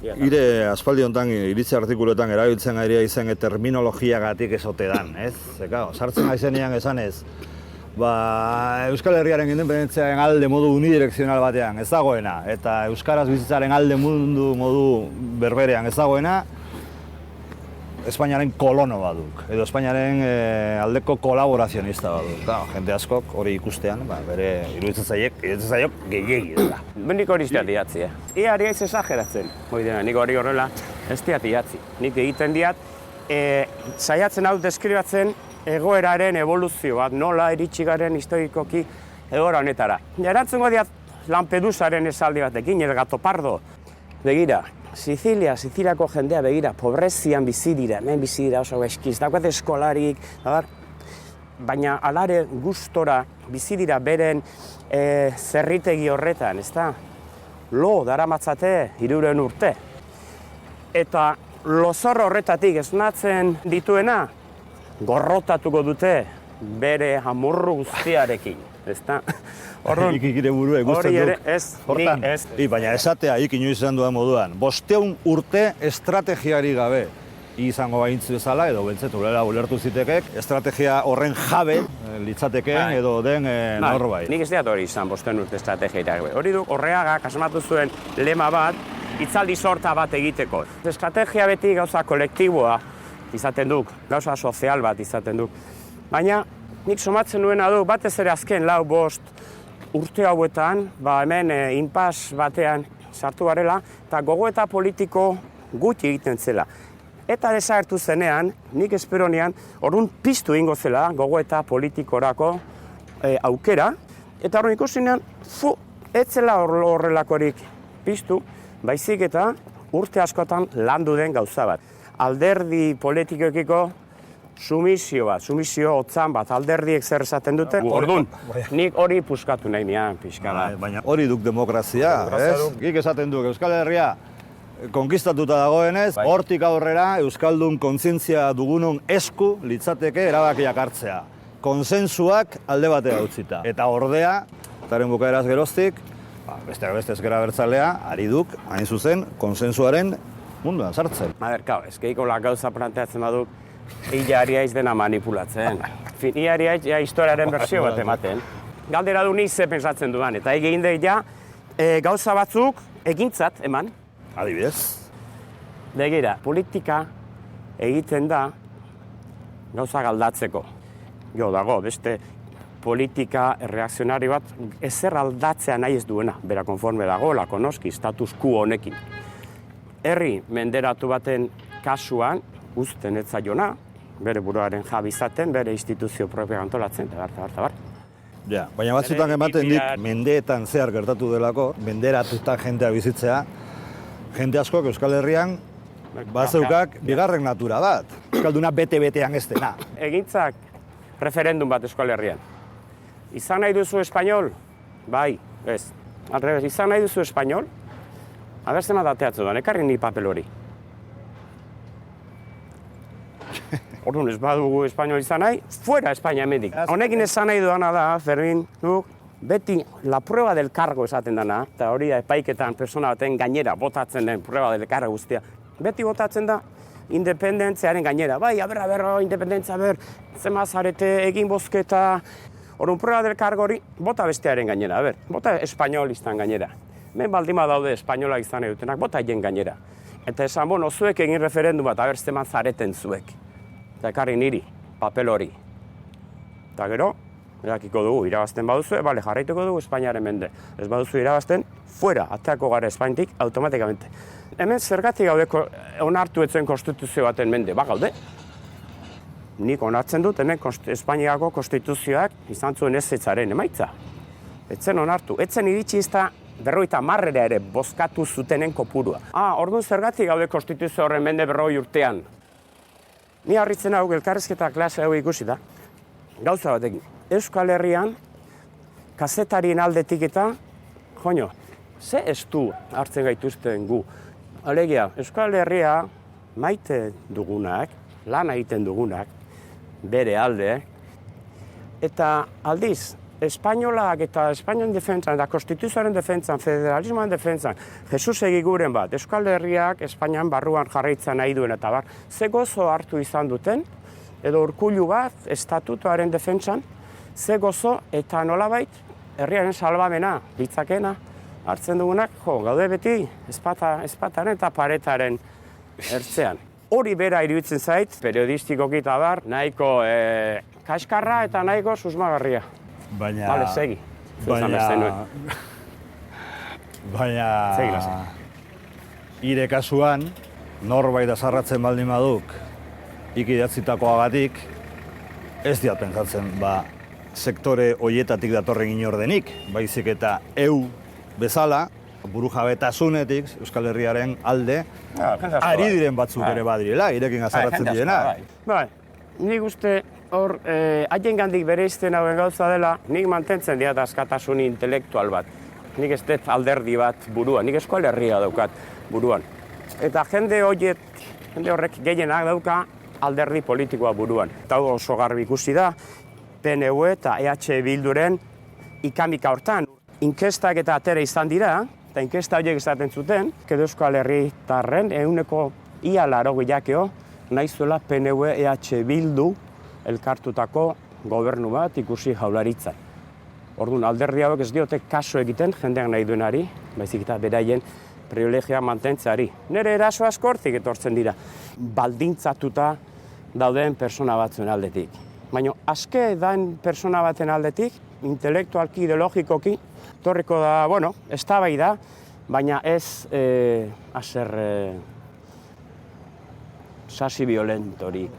Ire aspaldi honetan iritzi artikuluetan erabiltzen ari izen terminologiagatik esote dan, ez? Zeka, sartzen aizenean esanez, Euskal Herriaren independentziaren alde modu unidirekzional batean ez dagoena, eta Euskaraz bizitzaren alde mundu modu berberean ez dagoena, Espainiaren kolono baduk, edo Espainiaren aldeko kolaborazionista baduk. Jende askok hori ikustean, bere iruditzen zaiok gehiegi da. Nik hori ez diatzi, Ia ari ez esageratzen, nik hori horrela ez diatzi. Nik egiten diat, saiatzen hau deskribatzen egoeraren evoluzio bat, nola iritsi garen historikoki egoera honetara. Erantzungo diat Lampedusaren esaldi batekin, el gato pardo. Begira, Siziliako jendea begira, pobrezian bizi dira, hemen bizi dira oso eskiz, dagoet eskolarik, baina alare gustora bizi dira beren zerritegi horretan, ezta? Lo daramatzate 300 urte. Eta lozor horretatik esnatzen dituena, gorrotatuko dute bere hamurru guztiarekin, ezta? Ikikire burua ikusten duk. Nik ez. Baina esatea inoiz izan duan moduan, 500 urte estrategiari gabe izango baintzu bezala, edo bentzetu ulertu zitekek, estrategia horren jabe litzatekeen edo den norbait. Nik ez diat hori izan 500 urte estrategiari gabe. Hori duk Orreagak asmatu zuen lema bat, hitzaldi sorta bat egiteko. Estrategia beti gauza kolektiboa izaten duk, gauza sozial bat izaten duk. Baina nik somatzen nuena du, batez ere azken 4-5 urte hauetan, hemen inpas batean sartu garela, eta gogoeta politiko gutxi egiten zela. Eta desagertu zenean, nik esperonean, orduan piztu ingo zela gogoeta politikorako aukera, eta orduan ikusinean, ez zela horrelakorik piztu, baizik eta urte askotan landu den gauza bat. Alderdi politikoekiko sumisio hotzan bat, alderdiek zer esaten dute, orduan, nik hori puskatu nahi nian, pixka bat. Baina hori duk demokrazia, ez? Gik esaten duk, Euskal Herria konkistatuta dagoenez, hortik aurrera Euskaldun kontzientzia dugunon esku litzateke erabakiak hartzea. Konsensuak alde batera utzita. Eta ordea, etaren bukaeraz geroztik, besteak beste ezkera abertzalea, ari duk, hain zuzen, konsensuaren munduan sartzen. Ezkeiko gauza planteatzen baduk, ia ari haiz dena manipulatzen. Ia ari haiz historiaren bersio bat ematen. Galdera du ni ze pensatzen duan, eta egin deia gauza batzuk egintzat eman. Adibidez? Begira, politika egiten da gauza galdatzeko. Dago, beste politika reakzionari bat ezer aldatzea nahi ez duena, bera konforme dagoelako noski, status quo honekin. Herri menderatu baten kasuan, uzten ez zaiona, bere buruaren jabe izaten, bere instituzio propioa antolatzen, eta bar. Baina batzutan ematen dik, mendeetan zehar gertatu delako, menderatuta jentea bizitzea, jende askok Euskal Herrian bazeukak bigarren natura bat. Euskalduna bete-betean ez dena. Egintzak referendum bat Euskal Herrian. Izan nahi duzu espainol? Bai, ez. Alrebez, izan nahi duzu espainol? Abertzen bat ateatzu da, ekarri ni papel hori. Orduan ez badugu espainol izan nahi, fuera Espainia hemendik. Honekin esan nahi duana da, Fermin, beti la prueba del cargo esaten dana, eta hori da epaiketan persona baten gainera botatzen den prueba del cargo guztia. Beti botatzen da independentziaren gainera. Bai, independentzia, zema zarete, egin bozketa. Orduan prueba del cargo hori, bota bestearen gainera, bota espainolistan gainera. Hemen baldima daude espainola izan edutenak, bota hien gainera. Eta esan, zuek egin referendum bat, zema zareten zuek. Eta ekarri niri, papel hori. Eta gero, erakiko dugu, irabazten baduzue, jarraituko dugu Espainiaren mende. Ez baduzu irabazten, fuera, ateako gara Espainitik, automatikamente. Hemen zergatik gaude onartu etzen konstituzio baten mende, gaude. Nik onartzen dut, hemen Espainiako konstituzioak izan zuen ezetzaren emaitza. Etzen onartu, etzen iritsi ez da 50 ere bozkatu zutenen kopurua. Orduan zergatik gaude konstituzio horren mende 40 urtean. Ni harritzen hau, elkarrizketa klase hau ikusi da. Gauza batekin. Euskal Herrian, kazetarien aldetik eta, ze estu hartzen gaituzten gu. Alegia, Euskal Herria maite dugunak, lan egiten dugunak, bere alde, eta aldiz, espainolak eta Espainian defentsan, eta konstituzioaren defentsan, federalismoan defentsan, Jesus egiguren bat, Euskal Herriak Espainian barruan jarraitzen nahi duen eta bar, ze gozo hartu izan duten, edo Urkullu bat, estatutoaren defentsan, ze gozo eta nolabait, herriaren salbamena, litzakena, hartzen dugunak, gaude beti, ezpataren eta paretaren ertzean. Hori bera iruditzen zait, periodistikoki eta bar, nahiko kaskarra eta nahiko susmagarria. Baina... Bale, segi. Baina... Segi, lasai. Ire kasuan, norbait azarratzen baldin baduk, ikidatzitakoagatik, ez diat pentsatzen, sektore hoietatik datorren inordenik, baizik eta bezala, burujabetasunetik Euskal Herriaren alde, ari diren batzuk ere badirela, irekin azarratzen direna. Bai, nik uste hor, haien gandik bere izten hauen gauza dela, nik mantentzen diat askatasun intelektual bat. Nik ez dut alderdi bat buruan, nik Euskal Herria daukat buruan. Eta jende horrek gehienak dauka alderdi politikoa buruan. Eta oso garbi ikusi da, PNV eta EH Bilduren ikamika hortan. Inkestak eta atera izan dira, eta inkesta horiek esaten zuten, edo Euskal Herritarren ehuneko ia 80 nahi zuela PNV EH Bildu elkartutako gobernu bat ikusi Jaurlaritzan. Orduan alderdi hauek ez diote kaso egiten jendeak nahi duenari, baizik eta beraien privilegia mantentzeari. Nere eraso asko hortik etortzen dira, baldintzatuta dauden persona batzuen aldetik. Baina aske daen persona baten aldetik, intelektualki, ideologikoki, torriko da, eztabaida, baina ez sasi violentorik.